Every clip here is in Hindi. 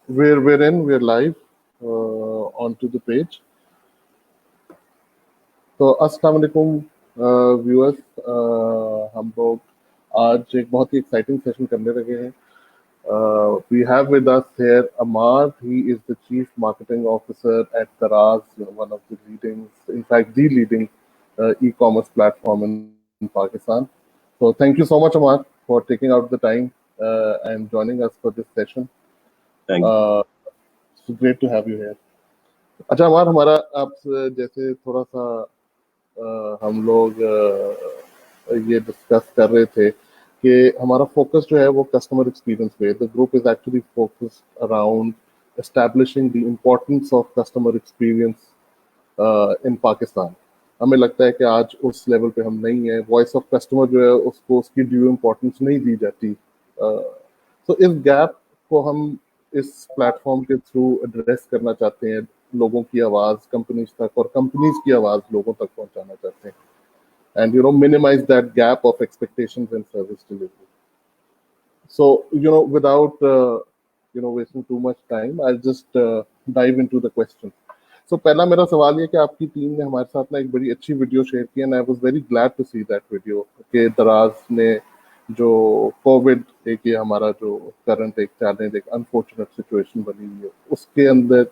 We're live onto the page. तो अस्सलाम वालेकुम व्यूअर्स, हम लोग आज एक बहुत ही एक्साइटिंग सेशन करने लगे हैं. We have with us here Amar. He is the Chief Marketing Officer at Daraz, one of the leading, in fact, the leading e-commerce platform in Pakistan. So thank you so much, Amar, for taking out the time and joining us for this session. Thank you. It's great to have you here. अच्छा अमर, हमारा आप जैसे थोड़ा सा हम लोग ये डिस्कस कर रहे थे कि हमारा फोकस जो है वो कस्टमर एक्सपीरियंस पे. The group is actually focused around establishing the importance of customer experience in Pakistan. हमें लगता है कि आज उस लेवल पे हम नहीं है. वॉइस ऑफ कस्टमर जो है उसको उसकी ड्यू इम्पोर्टेंस नहीं दी जाती. तो इस गैप को हम इस प्लेटफॉर्म के थ्रू एड्रेस करना चाहते हैं. लोगों की आवाज कंपनीज तक और कंपनीज की आवाज लोगों तक पहुंचाना चाहते हैं, and minimize that gap of expectations and service delivery. So without wasting too much time, I'll just dive into the question. So पहला मेरा सवाल ये कि आपकी टीम ने हमारे साथ ना एक बड़ी अच्छी वीडियो शेयर की, and I was very glad to see that video कि दराज ने जो कोविड एक ये हमारा जो करंट एक चैलेंज, एक अनफॉर्चुनेट सिचुएशन बनी हुई है, उसके अंदर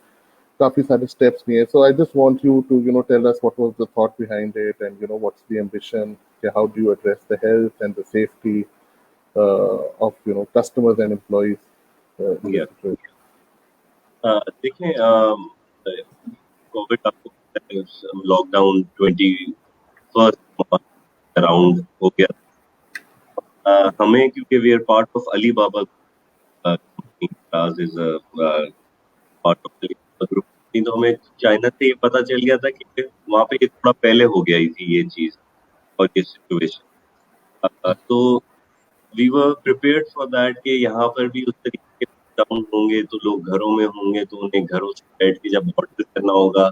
काफी सारे स्टेप्स लिए. So I just want you to tell us what was the thought behind it and what's the ambition, how do you address the health and the safety of customers and employees in this situation. देखिए, कोविड आपको लॉकडाउन 21 अराउंड हो गया. हमें क्योंकि we are part of Alibaba company, Daraz is part of Alibaba group, तो हमें चाइना से ये पता चल गया था कि वहाँ पे ये थोड़ा पहले हो गया थी ये चीज और ये सिचुएशन. तो we were prepared for that कि यहाँ पर भी उस तरीके के डाउन होंगे तो लोग घरों में होंगे, तो उन्हें घरों से बैठ के जब ऑर्डर करना होगा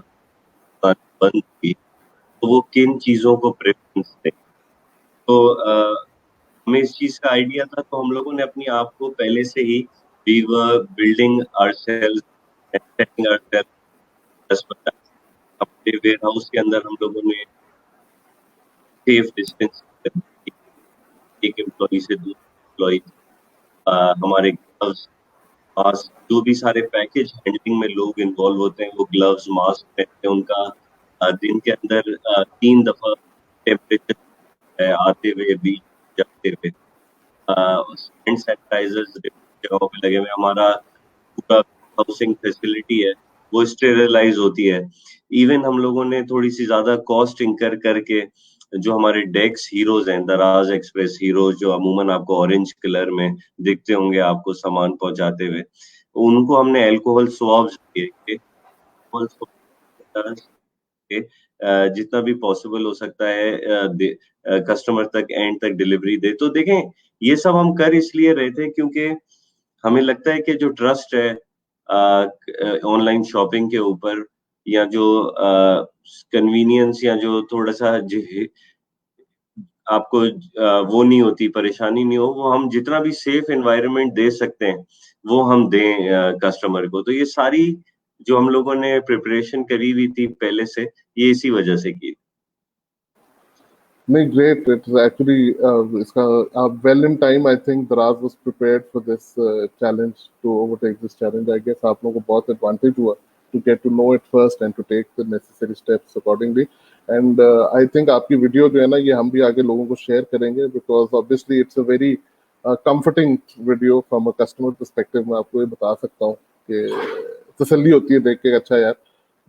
बंद की, तो वो किन चीजों को प्रेफरेंस दें. तो हमें इस चीज का आइडिया था, तो हम लोगों ने अपने आप को पहले से ही we were building ourselves and setting ourselves. अपने वेयर हाउस के अंदर हम लोगों ने सेफ डिस्टेंस, एक एम्प्लॉय से दूसरे एम्प्लॉय, हमारे ग्लव्स, मास्क, जो भी सारे पैकेज हैंडलिंग में लोग इन्वॉल्व होते हैं वो ग्लव्स मास्क पहनते हैं. उनका दिन के अंदर 3 दफा टेम्परेचर आते हुए भी जाते हुए, हैंड सैनिटाइजर्स जगहों पे लगे हुए. हमारा पूरा हाउसिंग फैसिलिटी है वो स्टेरिलाइज होती है. इवन हम लोगों ने थोड़ी सी ज्यादा कॉस्ट इंकर करके जो हमारे डेक्स हीरोज हैं, दराज एक्सप्रेस हीरोज, जो अमूमन आपको ऑरेंज कलर में दिखते होंगे आपको सामान पहुंचाते हुए, उनको हमने अल्कोहल स्वाब्स किए जितना भी पॉसिबल हो सकता है कस्टमर तक एंड तक डिलीवरी दे. तो देखें, ये सब हम कर इसलिए रहे थे क्योंकि हमें लगता है कि जो ट्रस्ट है ऑनलाइन शॉपिंग के ऊपर, या जो कन्वीनियंस, या जो थोड़ा सा आपको वो नहीं होती, परेशानी नहीं हो, वो हम जितना भी सेफ एनवायरनमेंट दे सकते हैं वो हम दें कस्टमर को. तो ये सारी जो हम लोगों ने प्रिपरेशन करी हुई थी पहले से, ये इसी वजह से की. नहीं, great. It's actually इसका well in time. I think Daraz was prepared for this challenge, to overtake this challenge. I guess आप लोगों को बहुत advantage हुआ to get to know it first and to take the necessary steps accordingly. And I think आपकी वीडियो जो है ना, ये हम भी आगे लोगों को शेयर करेंगे, because obviously it's a very comforting video from a customer perspective. मैं आपको ये बता सकता हूँ कि तसल्ली होती है देख के, अच्छा यार,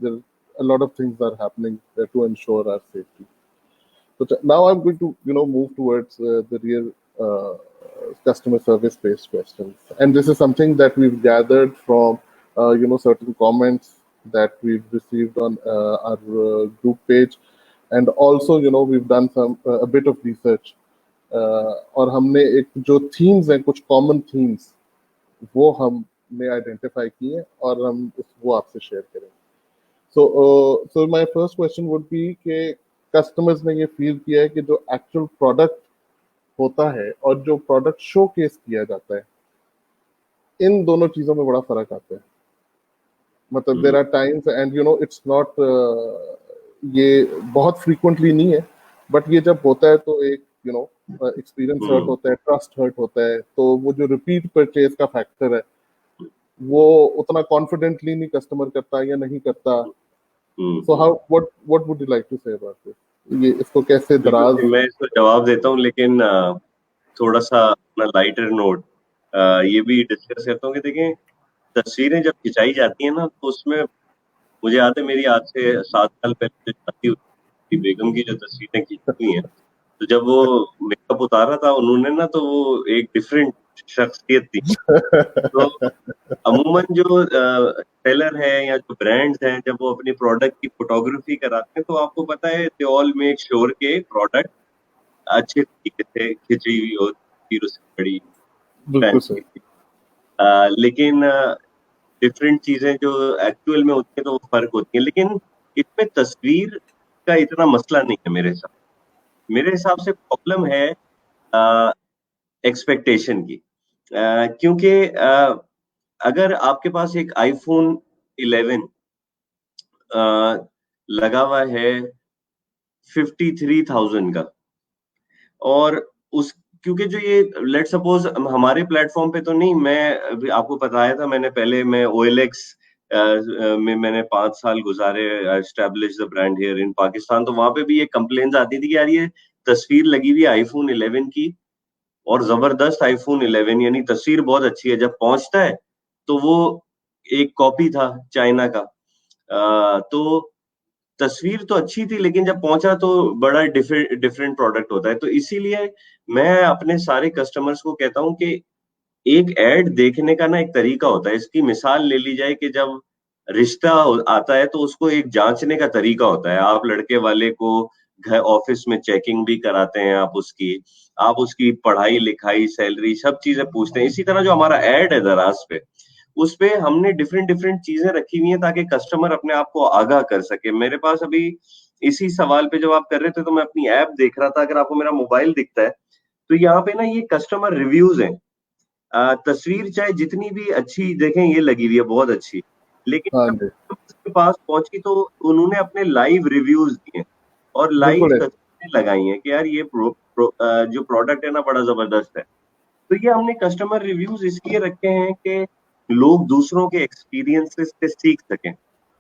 there a lot of things are happening to ensure our safety. So now I'm going to move towards the real customer service based questions, and this is something that we've gathered from certain comments that we've received on our group page, and also we've done some a bit of research, और हमने एक जो themes हैं, कुछ common themes वो हमने identify किए और हम वो आपसे share करेंगे. So my first question would be कि कस्टमर्स ने ये फील किया है कि जो एक्चुअल प्रोडक्ट होता है और जो प्रोडक्ट शोकेस किया जाता है, इन दोनों चीजों में बड़ा फर्क आता है। मतलब there are times and you know it's not, ये बहुत फ्रीक्वेंटली नहीं है, बट ये जब होता है तो एक यू नो एक्सपीरियंस हर्ट होता है, ट्रस्ट हर्ट होता है, तो वो जो रिपीट परचेज का फैक्टर है वो उतना कॉन्फिडेंटली नहीं कस्टमर करता या नहीं करता। So how what would you like to say about this, ये इसको कैसे दराज? बिल्कुल, मैं इसको जवाब देता हूँ, लेकिन थोड़ा सा अपना लाइटर नोट ये भी डिस्कस करता हूँ कि देखें, तस्वीरें जब खिंचाई जाती है ना, तो उसमें मुझे याद है मेरी आज से 7 साल पहले जो शादी हुई थी, बेगम की जो तस्वीरें खींची हुई हैं, तो जब वो मेकअप उतारा था उन्होंने ना, तो वो एक डिफरेंट शख्सियत थी। तो अमूमन जो सेलर है या जो ब्रांड्स हैं, जब वो अपनी प्रोडक्ट की फोटोग्राफी कराते हैं, तो आपको पता है दे ऑल मेक श्योर के प्रोडक्ट अच्छे तरीके से खिंची हुई हो, फिर उसकी बड़ी बिल्कुल फैंसी। सही। लेकिन डिफरेंट चीजें जो एक्चुअल में होती है तो वो फर्क होती है, लेकिन इसमें तस्वीर का इतना मसला नहीं है मेरे हिसाब से प्रॉब्लम है एक्सपेक्टेशन की। क्योंकि अगर आपके पास एक आईफोन 11 लगा हुआ है 53,000 का, और उस क्योंकि जो ये लेट सपोज हमारे प्लेटफॉर्म पे तो नहीं, मैं अभी आपको बताया था मैंने पहले, मैं OLX में मैंने 5 साल गुजारे, establish the brand here in Pakistan, तो वहां पे भी ये कंप्लेन्स आती थी कि यार ये तस्वीर लगी हुई आईफोन 11 की, और जबरदस्त आईफोन 11, यानी तस्वीर बहुत अच्छी है, जब पहुंचता है तो वो एक कॉपी था चाइना का। तो तस्वीर तो अच्छी थी, लेकिन जब पहुंचा तो बड़ा डिफरेंट प्रोडक्ट होता है। तो इसीलिए मैं अपने सारे कस्टमर्स को कहता हूं कि एक एड देखने का ना एक तरीका होता है। इसकी मिसाल ले ली जाए कि जब रिश्ता आता है तो उसको एक जांचने का तरीका होता है। आप लड़के वाले को घर ऑफिस में चेकिंग भी कराते हैं, आप उसकी पढ़ाई लिखाई सैलरी सब चीजें पूछते हैं। इसी तरह जो हमारा एड है दराज पे, उस पे हमने डिफरेंट डिफरेंट चीजें रखी हुई हैं ताकि कस्टमर अपने आप को आगाह कर सके। मेरे पास अभी इसी सवाल पे जब आप कर रहे थे तो मैं अपनी ऐप देख रहा था, अगर आपको मेरा मोबाइल दिखता है तो यहाँ पे ना ये कस्टमर रिव्यूज हैं। तस्वीर चाहे जितनी भी अच्छी देखें, ये लगी हुई है बहुत अच्छी, लेकिन हाँ जब जी, उसके पास पहुंची तो उन्होंने अपने लाइव रिव्यूज दिए और लाइव बिल्कुल है। तस्वीरें लगाई हैं कि यार ये जो प्रोडक्ट है ना बड़ा जबरदस्त है। तो ये हमने कस्टमर रिव्यूज इसलिए रखे हैं कि लोग दूसरों के एक्सपीरियंसेस से सीख सकें।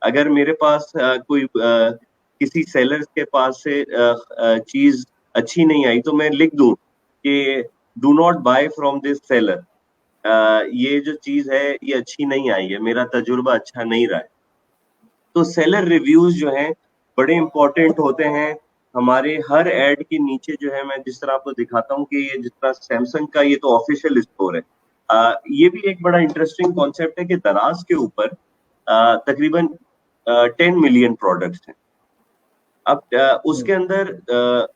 अगर मेरे पास किसी सेलर के पास से चीज अच्छी नहीं आई तो मैं लिख दूं कि do not buy from this seller, ये जो चीज है ये अच्छी नहीं आई है, मेरा तजुर्बा अच्छा नहीं रहा है। तो सेलर रिव्यूज जो हैं बड़े इंपॉर्टेंट होते हैं। हमारे हर एड के नीचे जो है, मैं जिस तरह आपको दिखाता हूँ कि ये जिस तरह सैमसंग का ये तो ऑफिशियल स्टोर है। ये भी एक बड़ा इंटरेस्टिंग कॉन्सेप्ट है कि दराज के ऊपर तकरीबन 10 मिलियन प्रोडक्ट्स हैं। अब उसके अंदर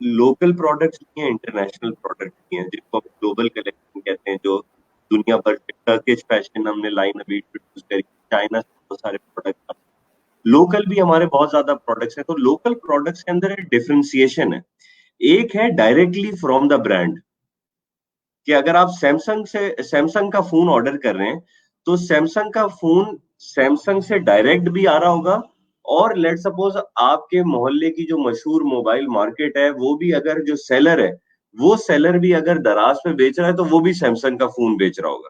लोकल प्रोडक्ट्स नहीं है, इंटरनेशनल प्रोडक्ट्स नहीं है, जिनको हम ग्लोबल कलेक्शन कहते हैं, जो दुनिया भर के टर्किश फैशन हमने लाइन अभी इंट्रोड्यूस करी, चाइना से बहुत सारे प्रोडक्ट, लोकल भी हमारे बहुत ज्यादा प्रोडक्ट्स हैं। तो लोकल प्रोडक्ट्स के अंदर एक डिफरेंशिएशन है। एक है डायरेक्टली फ्रॉम द ब्रांड, कि अगर आप सैमसंग का फोन ऑर्डर कर रहे हैं तो सैमसंग का फोन सैमसंग से डायरेक्ट भी आ रहा होगा, और लेट सपोज आपके मोहल्ले की जो मशहूर मोबाइल मार्केट है, वो भी अगर जो सेलर है वो सेलर भी अगर दराज पे बेच रहा है तो वो भी सैमसंग का फोन बेच रहा होगा।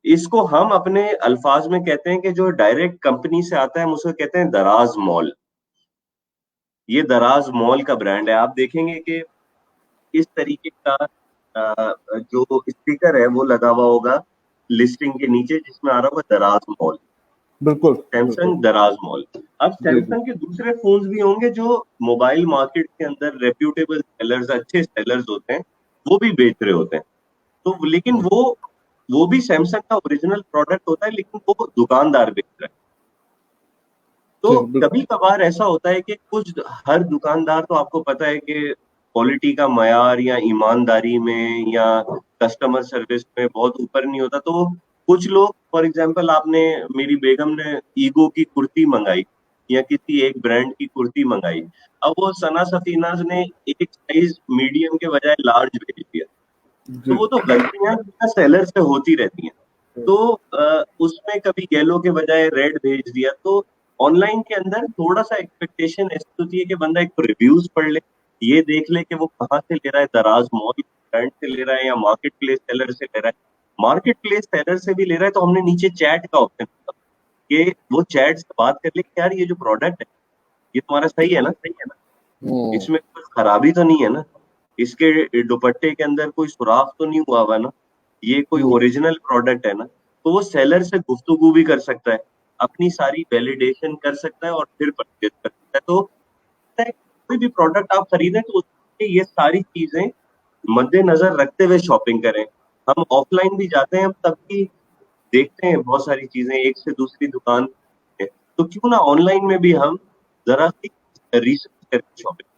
इसको हम अपने अल्फाज में कहते हैं कि जो डायरेक्ट कंपनी से आता है हम उसको कहते हैं दराज मॉल। ये दराज मॉल का ब्रांड है। आप देखेंगे कि इस तरीके का जो स्टिकर है वो लगा हुआ होगा लिस्टिंग के नीचे, जिसमें आ रहा होगा दराज मॉल, बिल्कुल बिल्कुल। सैमसंग दराज मॉल। अब जी जी। सैमसंग के दूसरे फोन्स भी होंगे जो मोबाइल मार्केट के अंदर रेप्यूटेबल सेलर्स, अच्छे सेलर्स होते हैं, वो भी बेच रहे होते हैं। तो लेकिन वो भी सैमसंग का ओरिजिनल प्रोडक्ट होता है, लेकिन वो दुकानदार बेच रहा है। जी तो बिल्कुल। कभी कभार ऐसा होता है कि कुछ हर दुकानदार तो आपको पता है कि क्वालिटी का मयार या ईमानदारी में या कस्टमर सर्विस में बहुत ऊपर नहीं होता। तो कुछ लोग, फॉर एग्जांपल आपने, मेरी बेगम ने ईगो की कुर्ती मंगाई या किसी एक ब्रांड की कुर्ती मंगाई, अब वो सना सफीनाज ने एक साइज मीडियम के बजाय लार्ज भेज दिया। तो जी वो तो गलतियां सेलर से होती रहती हैं। तो उसमें कभी येलो के बजाय रेड भेज दिया। तो ऑनलाइन के अंदर थोड़ा सा एक्सपेक्टेशन ऐसी होती है कि बंदा एक रिव्यूज पढ़ ले, ये देख ले कि वो कहाँ से ले रहा है, दराज मॉल ब्रांड से ले रहा है या मार्केट प्लेस सेलर से ले रहा है। मार्केट प्लेस सेलर से भी ले रहा है तो हमने नीचे चैट का ऑप्शन कि वो चैट से बात कर ले कि यार ये जो प्रोडक्ट है ये तुम्हारा सही है ना, हम्म, इसमें कोई खराबी तो नहीं है ना, इसके दुपट्टे के अंदर कोई सुराख तो नहीं हुआ हुआ ना, ये कोई हम्म, ओरिजिनल प्रोडक्ट है ना। तो वो सेलर से गुफ्तगू भी कर सकता है, अपनी सारी वैलिडेशन कर सकता है और फिर परचेज कर सकता है। तो कोई भी प्रोडक्ट आप खरीदें तो उसमें ये सारी चीजें मद्देनजर रखते हुए शॉपिंग करें। हम ऑफलाइन भी जाते हैं, हम तब भी देखते हैं बहुत सारी चीजें एक से दूसरी दुकान पे। तो क्यों ना ऑनलाइन में भी हम जरा सी रिसर्च करके शॉपिंग।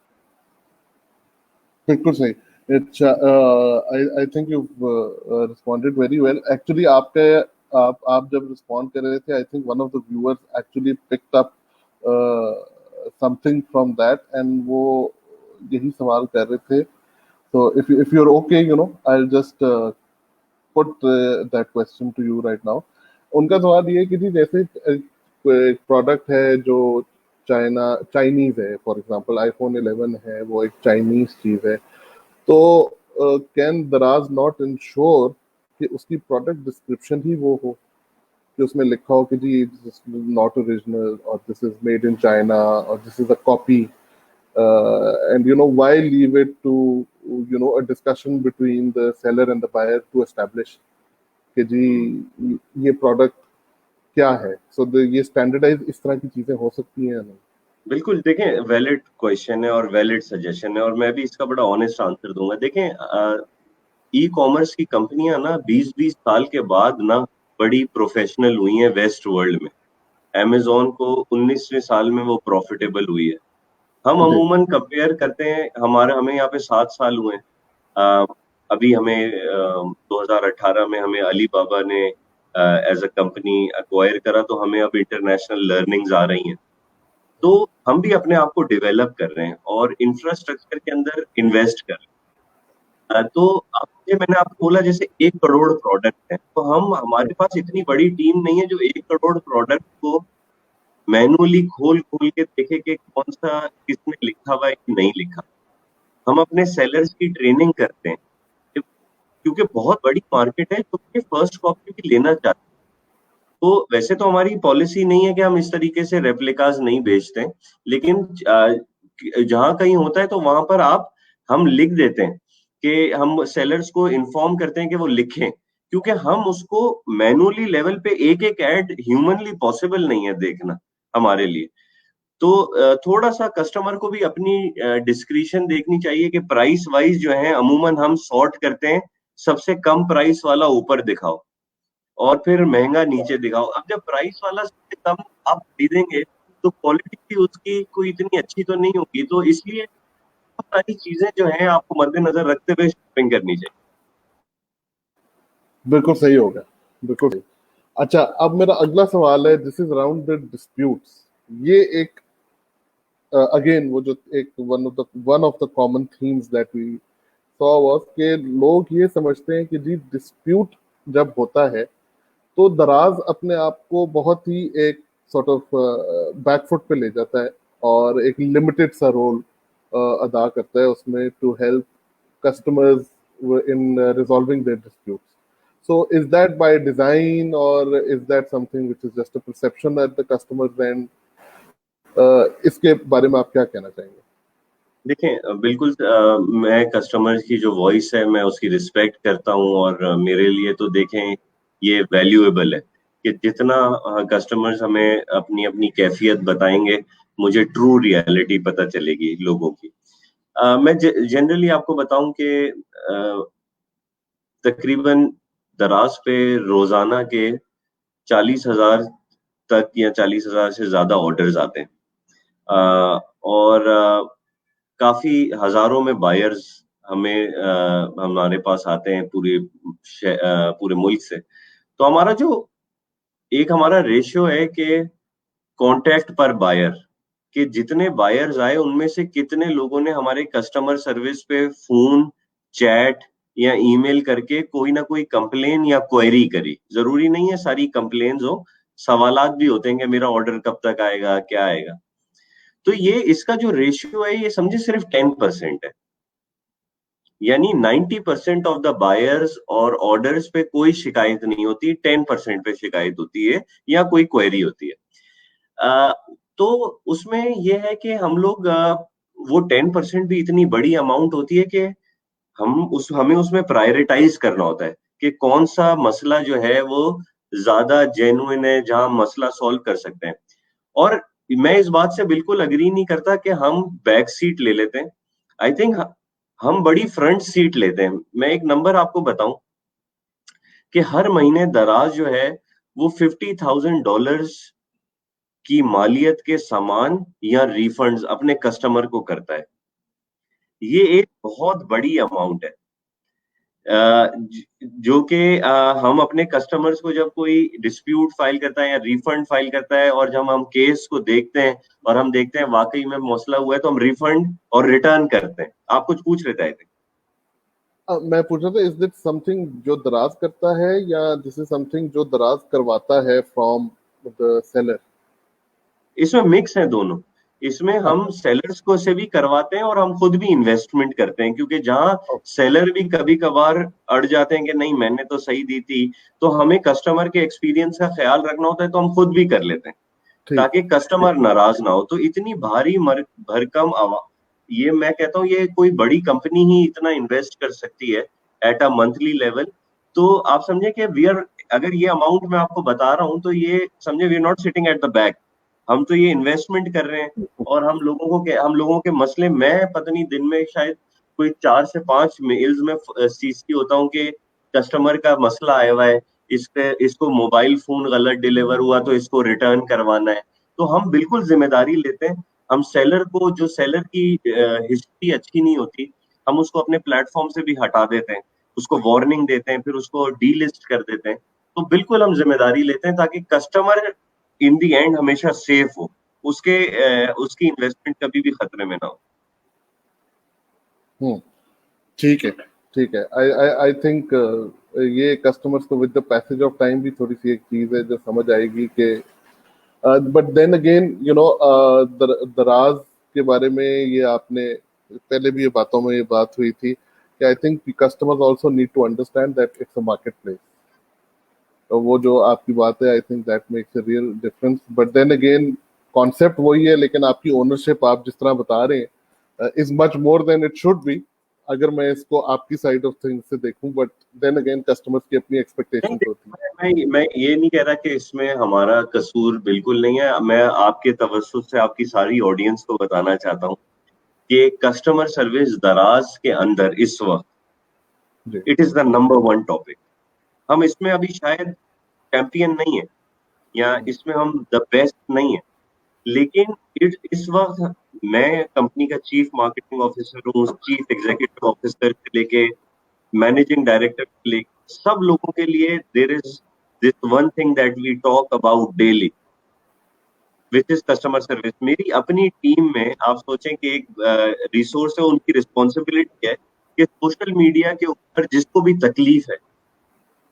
बिल्कुल सही। It's I think you responded very well actually. आपके आप जब रिस्पॉन्ड कर रहे थे, I think one of the viewers actually picked up something from that, and वो यही सवाल कर रहे थे। So if you're okay, I'll just put that question to you right now. उनका सवाल ये है कि जी जैसे एक प्रोडक्ट है जो चाइनीज है, फॉर एग्जांपल आईफोन 11 है, वो एक चाइनीज चीज है। तो कैन दराज नॉट इंश्योर कि उसकी प्रोडक्ट डिस्क्रिप्शन ही वो हो कि उसमें लिखा हो कि जी दिस इज नॉट ओरिजिनल, और this is made in China, और this is a copy, and why leave it to a discussion between the seller and the buyer to establish कि जी ये प्रोडक्ट क्या है। सो ये स्टैंडर्डाइज इस तरह की चीजें हो सकती हैं या नहीं? बिल्कुल, देखें वैलिड क्वेश्चन है और वैलिड सजेशन है और मैं भी इसका बड़ा ऑनेस्ट आंसर दूंगा। देखें ई कॉमर्स की कंपनियां ना 20-20 साल के बाद ना बड़ी प्रोफेशनल हुई हैं वेस्ट वर्ल्ड में। अमेजोन को 19वें साल में वो प्रॉफिटेबल हुई है। हम जी। अमूमन कंपेयर करते हैं, हमें यहाँ पे 7 साल हुए हैं। अ, अभी हमें 2018 में हमें अली बाबा ने एज अ कंपनी अक्वायर करा, तो हमें अब इंटरनेशनल लर्निंग्स आ रही हैं। तो हम भी अपने आप को डेवलप कर रहे हैं और इंफ्रास्ट्रक्चर के अंदर इन्वेस्ट कर रहे हैं। तो अब मैंने आपको बोला जैसे 1 करोड़ प्रोडक्ट है, तो हमारे पास इतनी बड़ी टीम नहीं है जो 1 करोड़ प्रोडक्ट को मैनुअली खोल खोल के देखे कि कौन सा किसमें लिखा हुआ है कि नहीं लिखा। हम अपने सेलर्स की ट्रेनिंग करते हैं क्योंकि बहुत बड़ी मार्केट है, तो ये फर्स्ट कॉपी भी लेना चाहते हैं। तो वैसे तो हमारी पॉलिसी नहीं है कि हम इस तरीके से रेप्लिकास नहीं बेचते हैं, लेकिन जहां कहीं होता है तो वहां पर हम लिख देते हैं कि हम सेलर्स को इन्फॉर्म करते हैं कि वो लिखें, क्योंकि हम उसको मैनुअली लेवल पे एक एक ऐड ह्यूमनली पॉसिबल नहीं है देखना हमारे लिए। तो थोड़ा सा कस्टमर को भी अपनी डिस्क्रिप्शन देखनी चाहिए कि प्राइस वाइज जो है अमूमन हम सॉर्ट करते हैं, सबसे कम प्राइस वाला ऊपर दिखाओ और फिर महंगा नीचे दिखाओ। अब जब प्राइस वाला सबसे कम आप खरीदेंगे तो क्वालिटी भी उसकी कोई इतनी अच्छी तो नहीं होगी, तो इसलिए बहुत सारी चीजें जो है आपको मद्देनजर रखते हुए शॉपिंग करनी चाहिए। बिल्कुल सही होगा, बिल्कुल सही। अच्छा, अब मेरा अगला सवाल है, this is around the disputes. ये एक अगेन वो जो एक one of the common themes that we saw was कि लोग ये समझते हैं कि जी डिस्प्यूट जब होता है तो दराज अपने आप को बहुत ही एक सॉर्ट ऑफ बैकफुट पे ले जाता है, और एक लिमिटेड सा रोल अदा करता है उसमें to help customers in resolving their disputes. So, is that by design, or is that something which is just a perception at the customer's end? इसके बारे में आप क्या कहना चाहेंगे? देखें बिल्कुल मैं कस्टमर की जो वॉइस है मैं उसकी रिस्पेक्ट करता हूँ और मेरे लिए तो देखें ये वैल्यूएबल है कि जितना कस्टमर्स हमें अपनी अपनी कैफियत बताएंगे, मुझे ट्रू रियलिटी पता चलेगी लोगों की। मैं जनरली आपको बताऊं कि तकरीबन दराज पे रोजाना के 40,000 तक या 40,000 से ज्यादा ऑर्डर्स आते हैं। और काफी हजारों में बायर्स हमारे पास आते हैं पूरे मुल्क से। तो हमारा रेशियो है कि कांटेक्ट पर बायर, कि जितने बायर्स आए उनमें से कितने लोगों ने हमारे कस्टमर सर्विस पे फोन, चैट या ईमेल करके कोई ना कोई कंप्लेन या क्वेरी करी। जरूरी नहीं है सारी कंप्लेन्स हो, सवालात भी होते हैं कि मेरा ऑर्डर कब तक आएगा, क्या आएगा। तो ये इसका जो रेशियो है ये समझे सिर्फ 10% है, यानी 90% ऑफ द बायर्स और ऑर्डर्स पे कोई शिकायत नहीं होती, 10% पे शिकायत होती है या कोई क्वेरी होती है। तो उसमें यह है कि हम लोग वो 10% भी इतनी बड़ी अमाउंट होती है कि हमें उसमें प्रायोरिटाइज करना होता है कि कौन सा मसला जो है वो ज्यादा जेन्युइन है, जहां मसला सॉल्व कर सकते हैं। और मैं इस बात से बिल्कुल अग्री नहीं करता कि हम बैक सीट ले लेते हैं। आई थिंक हम बड़ी फ्रंट सीट लेते हैं। मैं एक नंबर आपको बताऊं कि हर महीने दराज जो है वो $50,000 की मालियत के सामान या रिफंड्स अपने कस्टमर को करता है। ये एक बहुत बड़ी अमाउंट है, जो कि हम अपने कस्टमर्स को जब कोई डिस्प्यूट फाइल करता है या रिफंड फाइल करता है और जब हम केस को देखते हैं और हम देखते हैं वाकई में मसला हुआ है तो हम रिफंड और रिटर्न करते हैं। आप कुछ पूछ रहे थे? मैं पूछ रहा था, इज दिस समथिंग जो दराज करता है या दिस इज समथिंग जो दराज करवाता है फ्रॉम द सेलर? इसमें मिक्स है दोनों। इसमें हम सेलर्स को से भी करवाते हैं और हम खुद भी इन्वेस्टमेंट करते हैं, क्योंकि जहां सेलर भी कभी कभार अड़ जाते हैं कि नहीं मैंने तो सही दी थी, तो हमें कस्टमर के एक्सपीरियंस का ख्याल रखना होता है, तो हम खुद भी कर लेते हैं ठीक। ताकि कस्टमर नाराज ना हो। तो इतनी भारी भरकम ये मैं कहता हूँ ये कोई बड़ी कंपनी ही इतना इन्वेस्ट कर सकती है एट अ मंथली लेवल। तो आप समझे कि अगर ये अमाउंट मैं आपको बता रहा हूँ तो ये समझे we are not sitting at the back, हम तो ये इन्वेस्टमेंट कर रहे हैं। और हम लोगों के मसले, मैं पता नहीं दिन में शायद कोई 4 से 5 मेल्स में सीसी होता हूँ कि कस्टमर का मसला आया हुआ है, इसको मोबाइल फोन गलत डिलीवर हुआ तो इसको रिटर्न करवाना है। तो हम बिल्कुल जिम्मेदारी लेते हैं। हम सेलर को, जो सेलर की हिस्ट्री अच्छी नहीं होती, हम उसको अपने प्लेटफॉर्म से भी हटा देते हैं, उसको वार्निंग देते हैं, फिर उसको डीलिस्ट कर देते हैं। तो बिल्कुल हम जिम्मेदारी लेते हैं ताकि कस्टमर इन दी एंड हमेशा सेफ हो, उसकी इन्वेस्टमेंट कभी भी खतरे में ना हो। ठीक है, ठीक है। आई आई आई थिंक ये कस्टमर्स को with the passage of time भी थोड़ी सी एक चीज है जो समझ आएगी कि but then again you know Daraz के बारे में ये आपने पहले भी ये बातों में ये बात हुई थी कि I think customers also need to understand that it's a marketplace. तो वो जो आपकी बात है I think that makes a real difference. But then again concept वही है, लेकिन आपकी ओनरशिप आप जिस तरह बता रहे हैं is much more than it should be, अगर मैं इसको आपकी साइड ऑफ थिंग्स से देखूं। बट देन अगेन कस्टमर्स की अपनी एक्सपेक्टेशंस होती हैं। मैं ये नहीं कह रहा कि इसमें हमारा कसूर बिल्कुल नहीं है। मैं आपके तवज्जुह से आपकी सारी ऑडियंस को बताना चाहता हूँ कि कस्टमर सर्विस दराज के अंदर इस जी। वक्त it is the number 1 topic. हम इसमें अभी शायद चैंपियन नहीं है या इसमें हम द बेस्ट नहीं है, लेकिन इस वक्त मैं कंपनी का चीफ मार्केटिंग ऑफिसर हूँ, चीफ एग्जीक्यूटिव ऑफिसर से लेके मैनेजिंग डायरेक्टर से लेके सब लोगों के लिए there is this one thing that we talk about daily, which is customer service. मेरी अपनी टीम में आप सोचें कि एक रिसोर्स है, उनकी रिस्पॉन्सिबिलिटी है कि सोशल मीडिया के ऊपर जिसको भी तकलीफ है,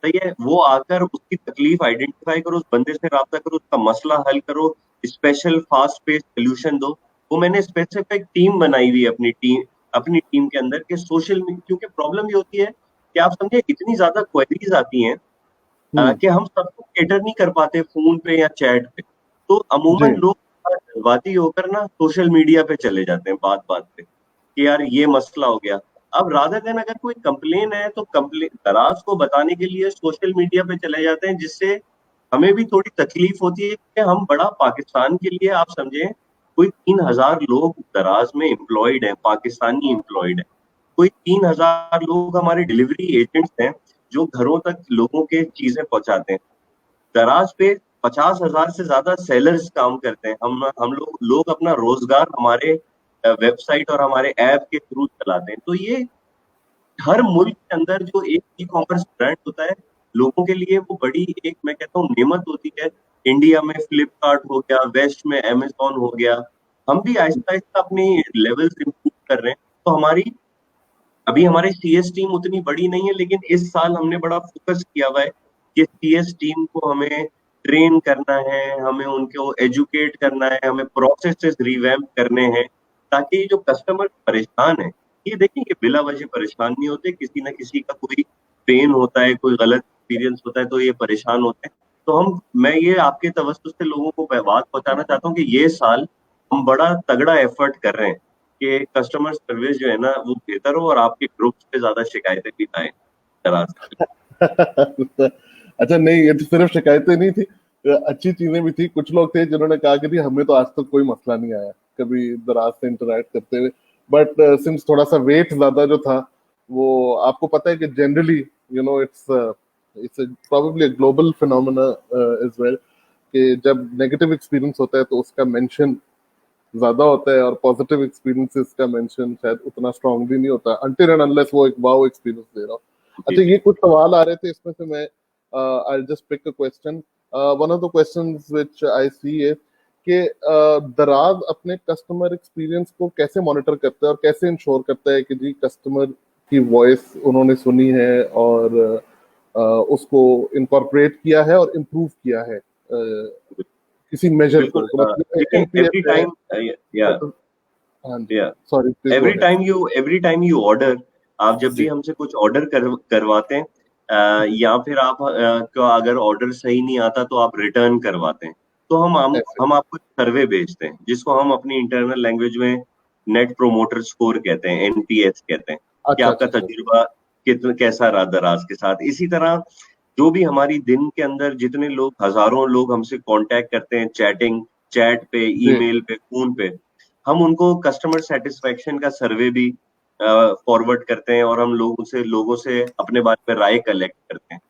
सही है, वो आकर उसकी तकलीफ आइडेंटिफाई करो, उस बंदे से राब्ता करो, उसका मसला हल करो, स्पेशल फास्ट पेस सोल्यूशन दो। वो मैंने स्पेसिफिक टीम बनाई हुई है अपनी टीम के अंदर के सोशल मीडिया, क्योंकि प्रॉब्लम ये होती है कि आप समझे इतनी ज्यादा क्वेरीज आती हैं कि हम सबको केटर नहीं कर पाते फोन पे या चैट पे। तो जी। अमूमन लोग जज्बाती होकर ना सोशल मीडिया पे चले जाते हैं बात बात पे कि यार ये मसला हो गया। अब रादर देन अगर कोई कंप्लेन है तो कंप्लेन दराज को बताने के लिए सोशल मीडिया पे चले जाते हैं, जिससे हमें भी थोड़ी तकलीफ होती है कि हम बड़ा पाकिस्तान के लिए, आप समझे, कोई 3,000 लोग दराज में एम्प्लॉयड हैं, पाकिस्तानी एम्प्लॉयड है। कोई 3,000 लोग हमारे डिलीवरी एजेंट्स हैं जो घरों तक लोगों के चीजें पहुंचाते हैं। दराज पे 50,000 से ज्यादा सेलर्स काम करते हैं। हम लोग अपना रोजगार हमारे वेबसाइट और हमारे ऐप के थ्रू चलाते हैं। तो ये हर मुल्क के अंदर जो एक ई कॉमर्स ब्रांड होता है, लोगों के लिए वो बड़ी एक, मैं कहता हूँ, नेमत होती है। इंडिया में फ्लिपकार्ट हो गया, वेस्ट में अमेजोन हो गया, हम भी आहिस्ता आहिस्ता अपनी लेवल्स इंप्रूव कर रहे हैं। तो हमारी अभी हमारे सीएस टीम उतनी बड़ी नहीं है, लेकिन इस साल हमने बड़ा फोकस किया हुआ है कि सीएस टीम को हमें ट्रेन करना है, हमें उनको एजुकेट करना है, हमें प्रोसेसेस रिवैम्प करने हैं, ताकि जो कस्टमर परेशान है, ये देखिए कि बिला वजह परेशान नहीं होते, किसी ना किसी का कोई पेन होता है, कोई गलत एक्सपीरियंस होता है तो ये परेशान होते हैं। तो मैं ये आपके तवज्जुह से लोगों को बात पहुंचाना चाहता हूँ कि ये साल हम बड़ा तगड़ा एफर्ट कर रहे हैं कि कस्टमर सर्विस जो है ना वो बेहतर हो और आपके ग्रुप्स पे ज्यादा शिकायतें भी ना आए दरअसल। अच्छा, नहीं ये तो सिर्फ शिकायतें नहीं थी, अच्छी चीजें भी थी। कुछ लोग थे जिन्होंने कहा कि जी हमें तो आज तक कोई मसला नहीं आया कभी दराज से इंटरैक्ट करते हुए, बट सिंस थोड़ा सा वेट ज्यादा जो था, वो आपको पता है कि generally it's it's probably global phenomena as well, कि जब नेगेटिव एक्सपीरियंस होता है तो उसका मेंशन ज्यादा होता है, और पॉजिटिव एक्सपीरियंसेस का मेंशन शायद उतना स्ट्रांगली नहीं होता अनटिल एंड अनलेस वो एक वाओ एक्सपीरियंस दे रहा हो। जी अच्छा, जी ये कुछ सवाल आ रहे थे, इसमें से मैं I just pick a question. One of the questions which I see है कि दराज अपने कस्टमर एक्सपीरियंस को कैसे मॉनिटर करता है और कैसे इंश्योर करता है कि जी कस्टमर की वॉइस उन्होंने सुनी है और उसको इनकॉर्पोरेट किया है और इम्प्रूव किया है किसी मेजर बिल्कुल। को, तो मतलब देखिए एनपीएस एवरी है। टाइम या हाँ जी, या sorry please go ahead. Every time you order, आप जब भी जी, हमसे कुछ ऑर्डर करवाते हैं, जी, या फिर आप को अगर ऑर्डर सही नहीं आता तो आप रिटर्न करवाते हैं, तो ऐसे। हम आपको सर्वे भेजते हैं जिसको हम अपनी इंटरनल लैंग्वेज में नेट प्रोमोटर स्कोर कहते हैं, एनपीएस कहते हैं, कि अच्छा, आपका अच्छा, अच्छा। तजुर्बा कितना कैसा रहा दराज के साथ। इसी तरह जो भी हमारी दिन के अंदर जितने लोग, हजारों लोग हमसे कांटेक्ट करते हैं, चैट पे, जी, ईमेल पे, फोन पे, हम उनको कस्टमर सेटिस्फेक्शन का सर्वे भी फॉरवर्ड करते हैं और हम लोगों से अपने बारे में राय कलेक्ट करते हैं।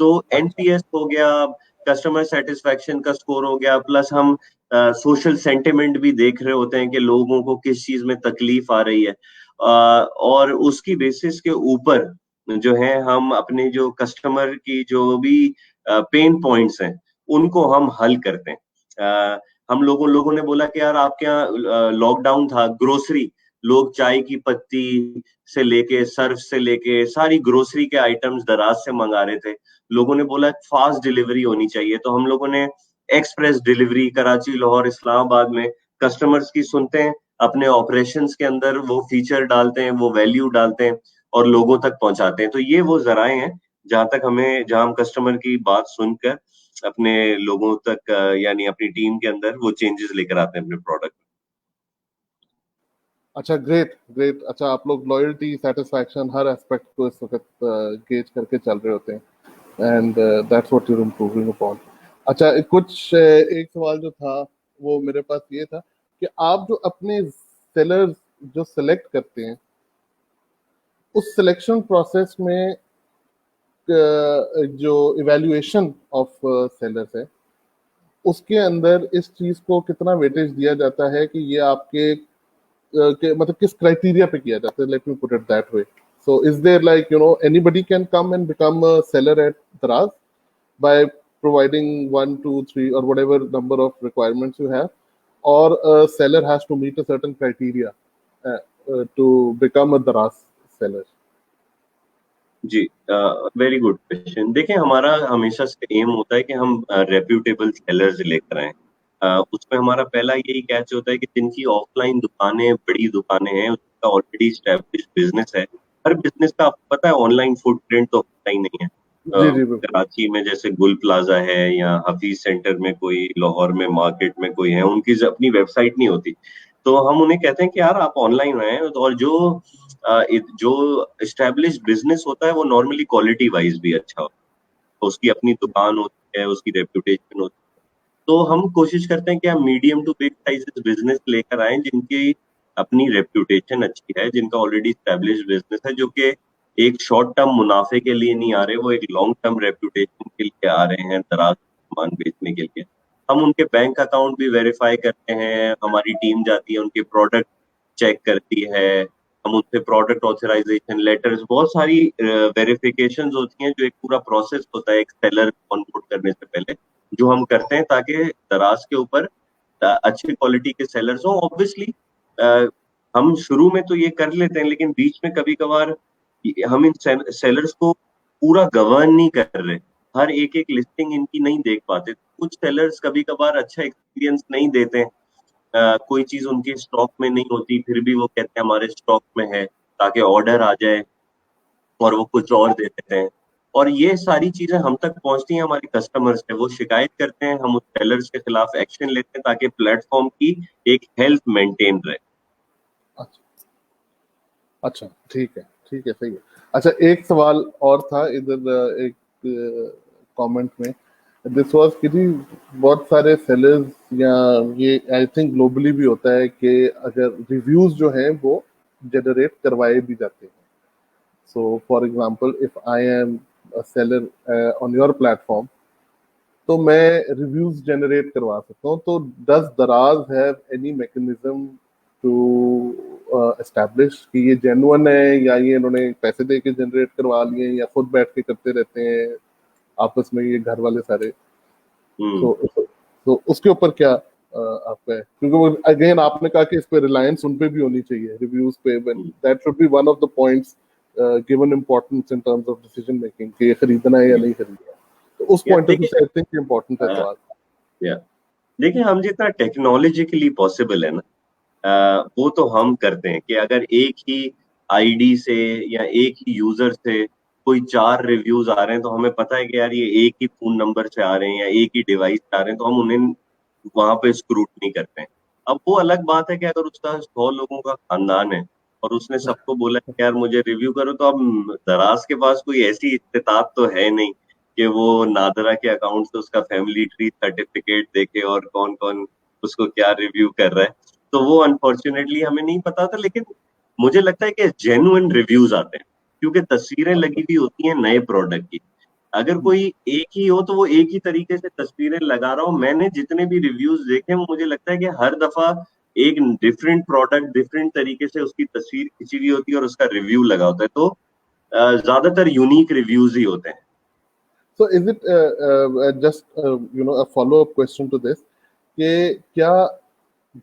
तो अच्छा, एनपीएस हो गया, कस्टमर सेटिस्फेक्शन का स्कोर हो गया, प्लस हम सोशल सेंटिमेंट भी देख रहे होते हैं कि लोगों को किस चीज में तकलीफ आ रही है, और उसकी बेसिस के ऊपर जो है हम अपने जो कस्टमर की जो भी पेन पॉइंट्स हैं उनको हम हल करते हैं। हम लोगों ने बोला कि यार आपके यहाँ लॉकडाउन था, ग्रोसरी, लोग चाय की पत्ती से लेके, सर्फ से लेके सारी ग्रोसरी के आइटम्स दराज से मंगा रहे थे। लोगों ने बोला फास्ट डिलीवरी होनी चाहिए, तो हम लोगों ने एक्सप्रेस डिलीवरी कराची, लाहौर, इस्लामाबाद में कस्टमर्स की सुनते हैं, अपने ऑपरेशंस के अंदर वो फीचर डालते हैं, वो वैल्यू डालते हैं और लोगों तक पहुंचाते हैं। तो ये वो जराए हैं जहां हम कस्टमर की बात सुनकर अपने लोगों तक, यानी अपनी टीम के अंदर वो चेंजेस लेकर आते हैं अपने प्रोडक्ट। अच्छा, ग्रेट ग्रेट। अच्छा, आप लोग लॉयल्टी, सेटिस्फैक्शन, हर एस्पेक्ट को इस वक्त गेज करके चल रहे होते हैं, and that's what you are improving upon. अच्छा, एक सवाल जो था वो मेरे पास ये था कि आप जो अपने सेलर्स जो सेलेक्ट करते हैं, उस सिलेक्शन प्रोसेस में जो इवैल्यूएशन ऑफ सेलर्स है, उसके अंदर इस चीज को कितना वेटेज दिया जाता है कि ये आपके मतलब किस क्राइटेरिया पे किया जाता है? Let me put it that way. So is there like anybody can come and become a seller at Daraz by providing 1, 2, 3 or whatever number of requirements you have, or a seller has to meet a certain criteria to become a daras seller? जी, वेरी गुड क्वेश्चन। देखिए हमारा हमेशा से एम होता है कि हम रेप्यूटेबल सेलर्स लेकर आए। उसमें हमारा पहला यही कैच होता है कि जिनकी ऑफलाइन दुकानें, बड़ी दुकानें हैं, उसका ऑलरेडी स्टैब्लिश बिजनेस है। हर बिजनेस का आपको पता है ऑनलाइन फुटप्रिंट तो होता ही नहीं है। जी, जी, बिल्कुल। कराची में जैसे गुल प्लाजा है या हफीज सेंटर में कोई, लाहौर में मार्केट में कोई है, उनकी अपनी वेबसाइट नहीं होती। तो हम उन्हें कहते हैं कि यार आप ऑनलाइन आए, और जो एस्टेब्लिश बिजनेस होता है वो नॉर्मली क्वालिटी वाइज भी अच्छा होता है, उसकी अपनी दुकान होती है, उसकी रेप्यूटेशन होती है। तो हम कोशिश करते हैं कि हम medium to big sizes business लेकर आए जिनकी अपनी रेप्यूटेशन अच्छी है, जिनका ऑलरेडी स्टैब्लिश बिजनेस है, जो कि एक शॉर्ट टर्म मुनाफे के लिए नहीं आ रहे, वो एक लॉन्ग टर्म रेप्यूटेशन के लिए आ रहे हैं दराज सामान बेचने के लिए। हम उनके बैंक अकाउंट भी वेरीफाई करते हैं, हमारी टीम जाती है उनके प्रोडक्ट चेक करती है, हम उनसे प्रोडक्ट ऑथराइजेशन लेटर्स, बहुत सारी वेरिफिकेशंस होती हैं, जो एक पूरा प्रोसेस होता है एक सेलर ऑनबोर्ड करने से पहले, जो हम करते हैं ताकि दराज के ऊपर अच्छी क्वालिटी के सेलर्स हों। ऑब्वियसली हम शुरू में तो ये कर लेते हैं, लेकिन बीच में कभी कभार हम इन सेलर्स को पूरा गवर्न नहीं कर रहे, हर एक एक लिस्टिंग इनकी नहीं देख पाते। कुछ सेलर्स कभी कभार अच्छा एक्सपीरियंस नहीं देते, कोई चीज उनके स्टॉक में नहीं होती, फिर भी वो कहते हैं हमारे स्टॉक में है, ताकि ऑर्डर आ जाए, और वो कुछ और दे देते हैं। और ये सारी चीजें हम तक पहुंचती हैं हमारे कस्टमर से, वो शिकायत करते हैं, हम उस सेलर्स के खिलाफ एक्शन लेते हैं ताकि प्लेटफॉर्म की एक हेल्थ मेंटेन रहे। अच्छा अच्छा, ठीक है, सही है। अच्छा, एक सवाल और था इधर, एक कमेंट में दिस वाज कि जी बहुत सारे सेलर्स, या ये आई थिंक ग्लोबली भी होता है कि अगर रिव्यूज जो हैं वो जनरेट करवाए भी जाते हैं। So for example if I am a seller on your platform, तो मैं रिव्यूज जनरेट करवा सकता हूँ। तो does Daraz have any mechanism to establish कि ये जेन्युइन है, या ये इन्होंने पैसे दे के जनरेट करवा लिए, या खुद बैठ के करते रहते हैं आपस में ये घर वाले सारे? हम्म। तो उसके ऊपर क्या आपका है? क्योंकि वो अगेन आपने कहा कि इस पे रिलायंस उन पे भी होनी चाहिए, रिव्यूज पे, that should be one of the points given importance in terms of decision making कि ये खरीदना है या नहीं खरीदना है। तो उस या पॉइंट ऑफ व्यू देखिए, से आई थिंक इम्पोर्टेंट है सवाल। या देखिए, हम जितना टेक्नोलॉजिकली पॉसिबल है ना, वो तो हम करते हैं कि अगर एक ही आईडी से या एक ही यूजर से कोई 4 रिव्यूज आ रहे हैं, तो हमें पता है कि यार ये एक ही फोन नंबर से आ रहे हैं या एक ही डिवाइस से आ रहे हैं, तो हम उन्हें वहां पे स्क्रूटनी करते हैं। अब वो अलग बात है कि अगर उसका 100 लोगों का खानदान है और उसने सबको बोला कि यार मुझे रिव्यू करो, तो अब दराज के पास कोई ऐसी इस्तेताब तो है नहीं कि वो नादरा के अकाउंट से उसका फैमिली ट्री सर्टिफिकेट देखे और कौन कौन उसको क्या रिव्यू कर रहा है। तो वो अनफॉर्चुनेटली हमें नहीं पता था, लेकिन मुझे लगता है कि जेन्युइन रिव्यूज आते हैं, क्योंकि तस्वीरें लगी हुई होती हैं नए प्रोडक्ट की। अगर कोई एक ही हो तो वो एक ही तरीके से तस्वीरें लगा रहा हूँ। मैंने जितने भी रिव्यूज देखे हैं, मुझे लगता है कि हर दफा एक डिफरेंट प्रोडक्ट डिफरेंट तरीके से उसकी तस्वीर खींची हुई होती है और उसका रिव्यू लगा होता है, तो ज्यादातर यूनिक रिव्यूज ही होते हैं। So is it just a follow up question to this कि क्या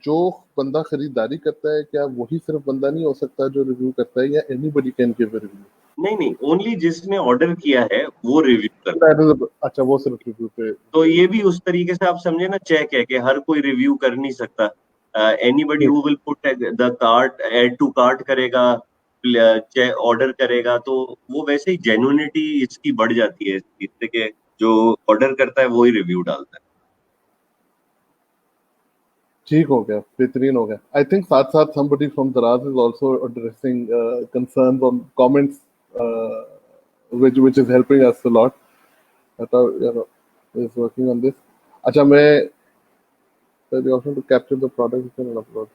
जो बंदा खरीदारी करता है, क्या वही सिर्फ बंदा नहीं हो सकता जो रिव्यू करता है, या anybody can give a review? नहीं नहीं, ओनली जिसने ऑर्डर किया है वो रिव्यू कर। दैट इज, अच्छा, वो सिर्फ रिव्यू पे। तो ये भी उस तरीके से आप समझे ना, चेक है कि हर कोई रिव्यू कर नहीं सकता। Anybody who will put the cart, add to cart करेगा, ऑर्डर करेगा, तो वो वैसे ही जेन्युइनिटी इसकी बढ़ जाती है इस चीज से कि जो ऑर्डर करता है वो ही रिव्यू डालता है। ठीक हो गया, बेहतरीन हो गया। आई थिंक साथ साथ somebody from Daraz is also addressing concerns on comments, which is helping us a lot. that is working on this. अच्छा, मैं the option to capture the product you can upload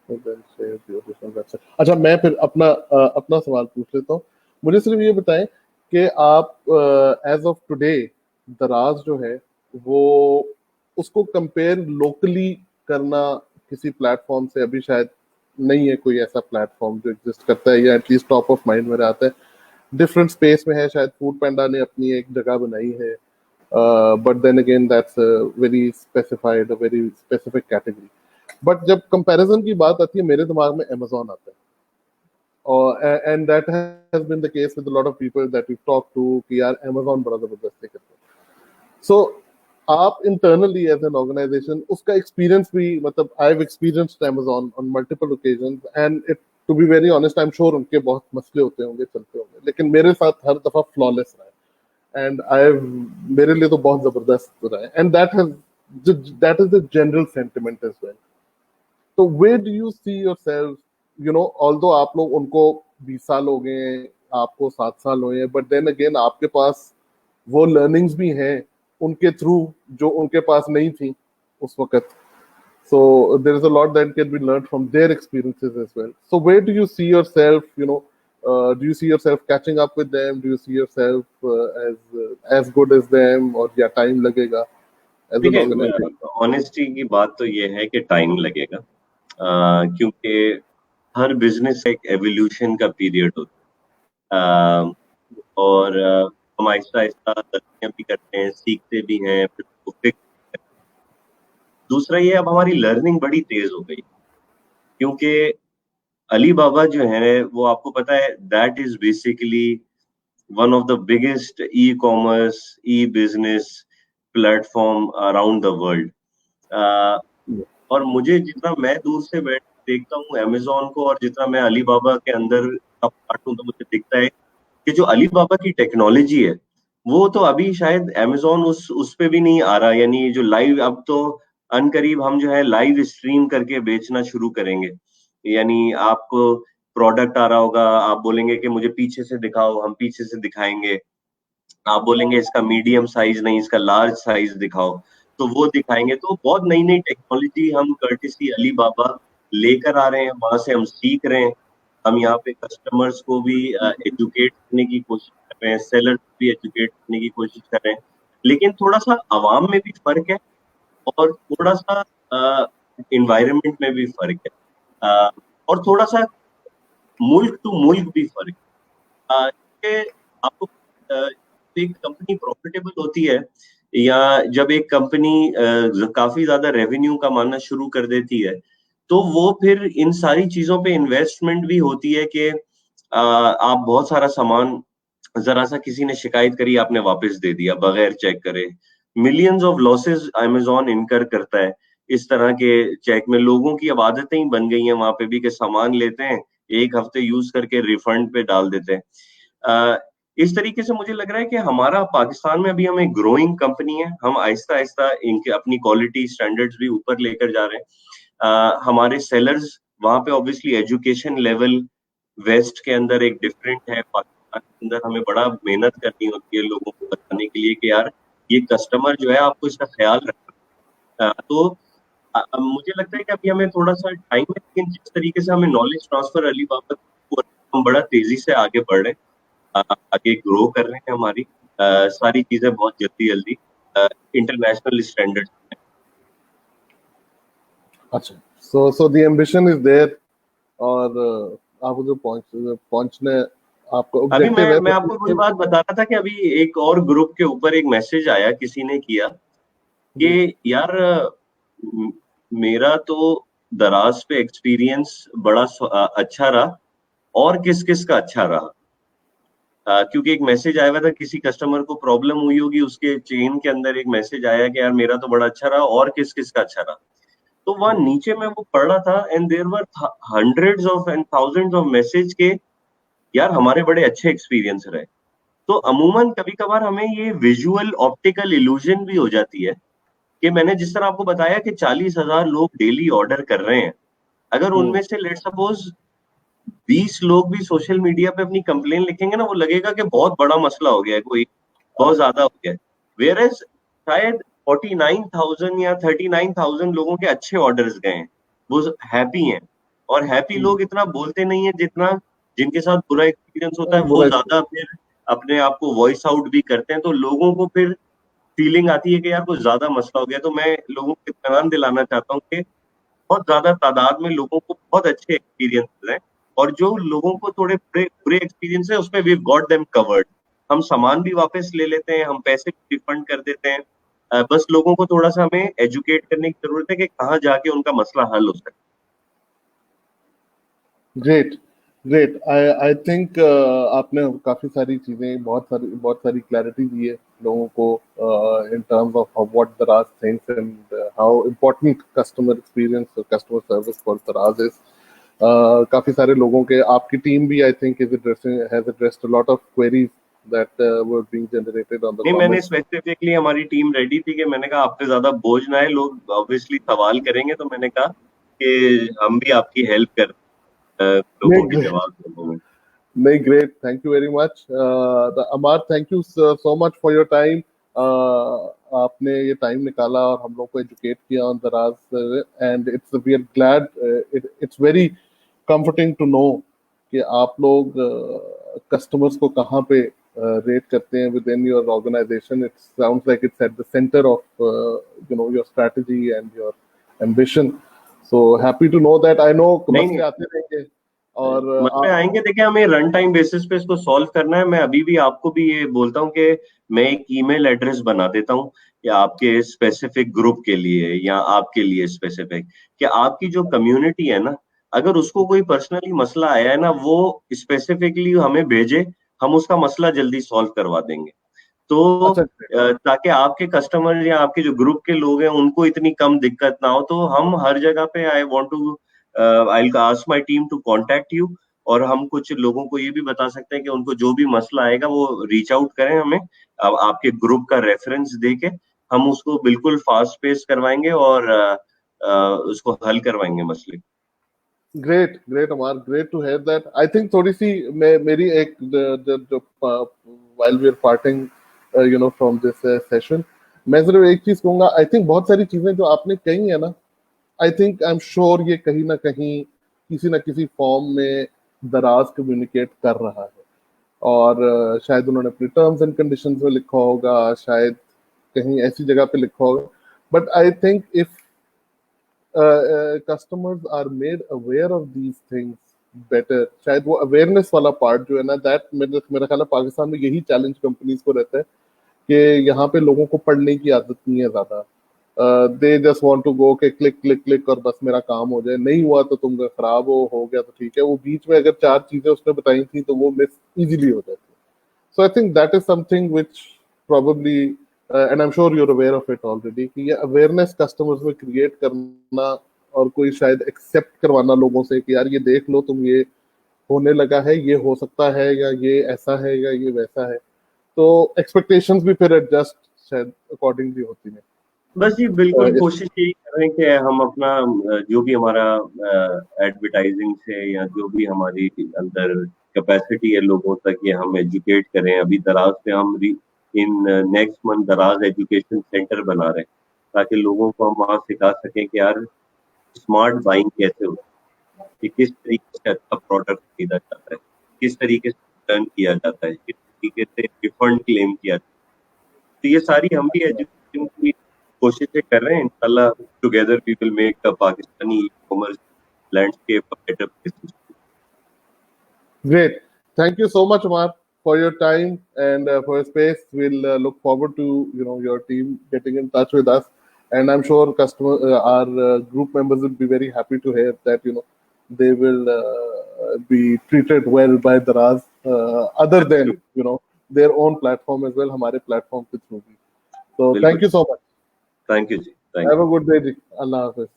and then share the additional website. अच्छा, मैं फिर अपना सवाल पूछ लेता हूँ। मुझे सिर्फ ये बताएं कि आप एज ऑफ टुडे दराज जो है वो उसको कंपेयर लोकली करना किसी प्लेटफॉर्म से अभी शायद नहीं है, कोई ऐसा प्लेटफॉर्म जो एग्जिस्ट करता है, या एटलीस्ट टॉप ऑफ माइंड में आता है। डिफरेंट स्पेस में है, शायद फूड पैंडा ने अपनी एक जगह बनाई है, but then again that's a very specified, a very specific category. But जब कंपैरिजन की बात आती है, मेरे दिमाग में Amazon आता है, और and that has been the case with a lot of people that we've talked to कि यार Amazon बड़ा जबरदस्त करते हैं। So आप internally as an organization उसका एक्सपीरियंस भी, मतलब I've experienced Amazon on multiple occasions and it, to be very honest, I'm sure उनके बहुत मसले होते होंगे, चलते होंगे, लेकिन मेरे साथ हर दफा फ्लॉलेस रहा है। एंड आई, मेरे लिए तो बहुत जबरदस्त रहा है, and that is the general sentiment as well. तो where do you see yourself, although आप लोग उनको 20 साल हो गए हैं, आपको 7 साल हुए हैं, बट देन अगेन आपके पास वो लर्निंग्स भी हैं उनके थ्रू जो उनके पास नहीं थी उस वक्त। So there is a lot that can be learned from their experiences as well. So where do you see yourself? Do you see yourself catching up with them? Do you see yourself as good as them, or yeah, time लगेगा as an देखिए, organization? ऑनेस्टी की बात तो ये है कि टाइम लगेगा, क्योंकि हर बिजनेस एक एवोल्यूशन का पीरियड होता है, और हम आहिस्ता आहिस्ता गलतियां भी करते हैं, सीखते भी हैं, फिर उसको fix करते हैं। दूसरा ये, अब हमारी लर्निंग बड़ी तेज हो गई, क्योंकि अलीबाबा जो है वो आपको पता है that is basically one of the biggest e commerce E business platform around the world. और मुझे जितना मैं दूर से बैठ देखता हूँ अमेजोन को और जितना मैं अलीबाबा के अंदर का पार्ट हूँ, तो मुझे दिखता है कि जो अलीबाबा की टेक्नोलॉजी है वो तो अभी शायद अमेजोन उस पे भी नहीं आ रहा। यानी जो लाइव, अब तो अनकरीब हम जो है लाइव स्ट्रीम करके बेचना शुरू करेंगे। यानी आपको प्रोडक्ट आ रहा होगा, आप बोलेंगे कि मुझे पीछे से दिखाओ, हम पीछे से दिखाएंगे। आप बोलेंगे इसका मीडियम साइज नहीं, इसका लार्ज साइज दिखाओ, तो वो दिखाएंगे। तो बहुत नई नई टेक्नोलॉजी हम कर्टेसी अलीबाबा लेकर आ रहे हैं, वहां से हम सीख रहे हैं। हम यहाँ पे कस्टमर्स को भी एजुकेट करने की कोशिश कर रहे हैं, सेलर को भी एजुकेट करने की कोशिश कर रहे हैं। लेकिन थोड़ा सा आवाम में भी फर्क है और थोड़ा सा इन्वायरमेंट में भी फर्क है, और थोड़ा सा मुल्क टू मुल्क भी फर्क है। कि आपको एक कंपनी प्रॉफिटेबल होती है या जब एक कंपनी काफी ज्यादा रेवेन्यू कमाना शुरू कर देती है, तो वो फिर इन सारी चीजों पे इन्वेस्टमेंट भी होती है कि आप बहुत सारा सामान, जरा सा किसी ने शिकायत करी, आपने वापस दे दिया बगैर चेक करे। मिलियंस ऑफ लॉसेस अमेजोन इनकर करता है इस तरह के चेक में। लोगों की अब आदतें ही बन गई हैं वहां पे भी कि सामान लेते हैं, एक हफ्ते यूज करके रिफंड पे डाल देते हैं। इस तरीके से मुझे लग रहा है कि हमारा पाकिस्तान में अभी हम एक ग्रोइंग कंपनी है, हम आहिस्ता आहिस्ता इनके अपनी क्वालिटी स्टैंडर्ड्स भी ऊपर लेकर जा रहे हैं। हमारे सेलर्स वहां पे ऑब्वियसली एजुकेशन लेवल वेस्ट के अंदर एक डिफरेंट है, पाकिस्तान के अंदर हमें बड़ा मेहनत करनी होती है लोगों को बताने के लिए कि यार ये कस्टमर जो है आपको इसका ख्याल रखना। तो मुझे लगता है कि अभी हमें थोड़ा सा टाइम है, लेकिन जिस तरीके से हमें नॉलेज ट्रांसफर अलीबाबा हम बड़ा तेजी से आगे बढ़ रहे हैं, आगे ग्रो कर रहे हैं। हमारी सारी चीजें बहुत जल्दी जल्दी इंटरनेशनल स्टैंडर्ड। अच्छा, so the ambition is there, और आप जो पहुंचने आपका अभी ऑब्जेक्टिव है मैं तो आपको कोई बात बता रहा था कि अभी एक और ग्रुप के ऊपर एक मैसेज आया, किसी ने किया जी कि यार म- मेरा तो दराज पे एक्सपीरियंस बड़ा अच्छा रहा, और किस किस का अच्छा रहा। क्योंकि एक मैसेज आया हुआ था, किसी कस्टमर को प्रॉब्लम हुई होगी, उसके चेन के अंदर एक मैसेज आया कि यार मेरा तो बड़ा अच्छा रहा, और किस किस का अच्छा रहा। तो वहां नीचे मैं वो पढ़ रहा था and there were hundreds of and thousands of message के यार हमारे बड़े अच्छे एक्सपीरियंस रहे। तो अमूमन कभी कभार हमें ये विजुअल ऑप्टिकल इल्यूजन भी हो जाती है कि मैंने जिस तरह आपको बताया कि 40,000 लोग डेली ऑर्डर कर रहे हैं, अगर हम्म, उनमें से लेट सपोज 20 लोग भी सोशल मीडिया पे अपनी कंप्लेन लिखेंगे ना, वो लगेगा कि बहुत बड़ा मसला हो गया है, कोई बहुत ज्यादा हो गया है। वेयर एज शायद 49,000 या 39,000 लोगों के अच्छे ऑर्डर्स गए हैं, वो हैप्पी हैं। और हैप्पी हम्म, लोग इतना बोलते नहीं है जितना जिनके साथ बुरा एक्सपीरियंस होता है, वो बुरा ज्यादा फिर अपने आप को वॉइस आउट भी करते हैं। तो लोगों को फिर फीलिंग आती है कि यार कुछ ज्यादा मसला हो गया। तो मैं लोगों को इत्मीनान दिलाना चाहता हूँ कि बहुत ज्यादा तादाद में लोगों को बहुत अच्छे एक्सपीरियंस हैं, और जो लोगों को थोड़े बुरे बुरे एक्सपीरियंस है उसमें वी गॉट देम कवर्ड। हम सामान भी वापस ले लेते हैं, हम पैसे भी रिफंड कर देते हैं। बस लोगों को थोड़ा सा हमें एजुकेट करने की जरूरत है कि कहाँ जाके उनका मसला हल हो सकता ग्रेट ग्रेट। आई थिंक आपने काफी सारी चीजें, बहुत सारी क्लैरिटी दी है लोगों को इन टर्म्स ऑफ व्हाट दराज thinks and how important customer experience, customer service for दराज इज। काफी सारे लोगों के, आपकी टीम भी I think is addressing has addressed a lot of queries that were being generated on the है। नहीं, मैंने कमेंट्स। स्पेसिफिकली हमारी टीम रेडी थी कि मैंने कहा आप पे ज्यादा बोझ ना है, लोग ऑब्वियसली सवाल करेंगे, तो मैंने कहा कि हम भी आपकी हेल्प कर लोगों के नहीं, जवाब देने में। नहीं, great. Thank you very much. Amar, thank you so much for your time. आपने ये टाइम निकाला और हम लोग को एजुकेट किया on Daraz, and it's we are glad, it's very comforting to know कि आप लोग कस्टमर्स को कहाँ पे रेट करते हैं within your organisation. It sounds like it's at the centre of your strategy and your ambition. So happy to know that. I know नहीं मसले नहीं, आते रहेंगे, और मसले आएंगे। देखिए, हमें रन टाइम बेसिस पे इसको सॉल्व करना है। मैं अभी भी आपको भी ये बोलता हूँ कि मैं एक ईमेल एड्रेस बना देता हूँ, या आपके स्पेसिफिक ग्रुप के लिए या आपके लिए स्पेसिफिक, कि आपकी जो कम्युनिटी है ना, अगर उसको कोई पर्सनली मसला आया है ना, वो स्पेसिफिकली हमें भेजे, हम उसका मसला जल्दी सॉल्व करवा देंगे। तो अच्छा ताकि आपके कस्टमर या आपके जो ग्रुप के लोग हैं उनको इतनी कम दिक्कत ना हो, तो हम हर जगह पे I ask my team to contact you, और हम कुछ लोगों को ये भी बता सकते हैं कि उनको जो भी मसला आएगा वो रीच आउट करें हमें, अब आपके ग्रुप का रेफरेंस देके हम उसको बिल्कुल फास्ट पेस करवाएंगे और उसको हल करवाएंगे मसले। Great great Amar, great to hear that. I think थोड़ी सी मेरी एक जो while we are parting you know from this session, मैं सिर्फ एक चीज कहूंगा। आई थिंक बहुत सारी चीजें जो आपने कही है ना, I think I am sure ये कहीं ना कहीं किसी ना किसी फॉर्म में दराज कम्युनिकेट कर रहा है, और शायद उन्होंने अपनी टर्म्स एंड कंडीशंस में लिखा होगा, शायद कहीं ऐसी जगह पे लिखा होगा। But I think if customers are made aware of these things better, शायद वो अवेयरनेस वाला पार्ट जो है ना, दैट मेरा ख्याल है पाकिस्तान में यही चैलेंज कंपनीज को रहता है कि यहाँ पे लोगों को पढ़ने की आदत नहीं है ज्यादा। They just want to go के क्लिक क्लिक क्लिक और बस मेरा काम हो जाए, नहीं हुआ तो तुम खराब हो गया तो ठीक है। वो बीच में अगर 4 चीजें उसने बताई थी तो वो मिस इजीली हो जाती। So I think that is something which probably, and I'm sure you're aware of it already, कि ये awareness customers में create करना और कोई शायद accept करवाना लोगों से कि यार ये देख लो तुम, ये होने लगा है, ये हो सकता है, या ये ऐसा है या ये वैसा है, तो expectations भी फिर adjust शायद accordingly होती हैं। बस जी बिल्कुल इस कोशिश यही कर रहे हैं कि हम अपना जो भी हमारा एडवर्टाइजिंग से या जो भी हमारी अंदर कैपेसिटी है लोगों तक, ये हम एजुकेट करें। अभी दराज पे हम इन नेक्स्ट मंथ दराज एजुकेशन सेंटर बना रहे हैं, ताकि लोगों को हम वहाँ सिखा सकें कि यार स्मार्ट बाइंग कैसे होती है, कि किस तरीके से अच्छा प्रोडक्ट खरीदा जाता है, किस तरीके से रिटर्न किया जाता है, किस तरीके से रिफंड क्लेम किया जाता है। तो ये सारी हम भी एजुकेशन की कोशिशें कर रहे हैं। इंशाल्लाह together we will make the Pakistani e-commerce landscape a better place. Great. Thank you so much, Amar, for your time and for your space. We'll look forward to your team getting in touch with us, and I'm sure our group members will be very happy to hear that they will be treated well by Daraz, other than their own platform as well, हमारे platform के through भी. So thank you so much. Thank you ji, thank Have you. a good day. Allah Hafiz.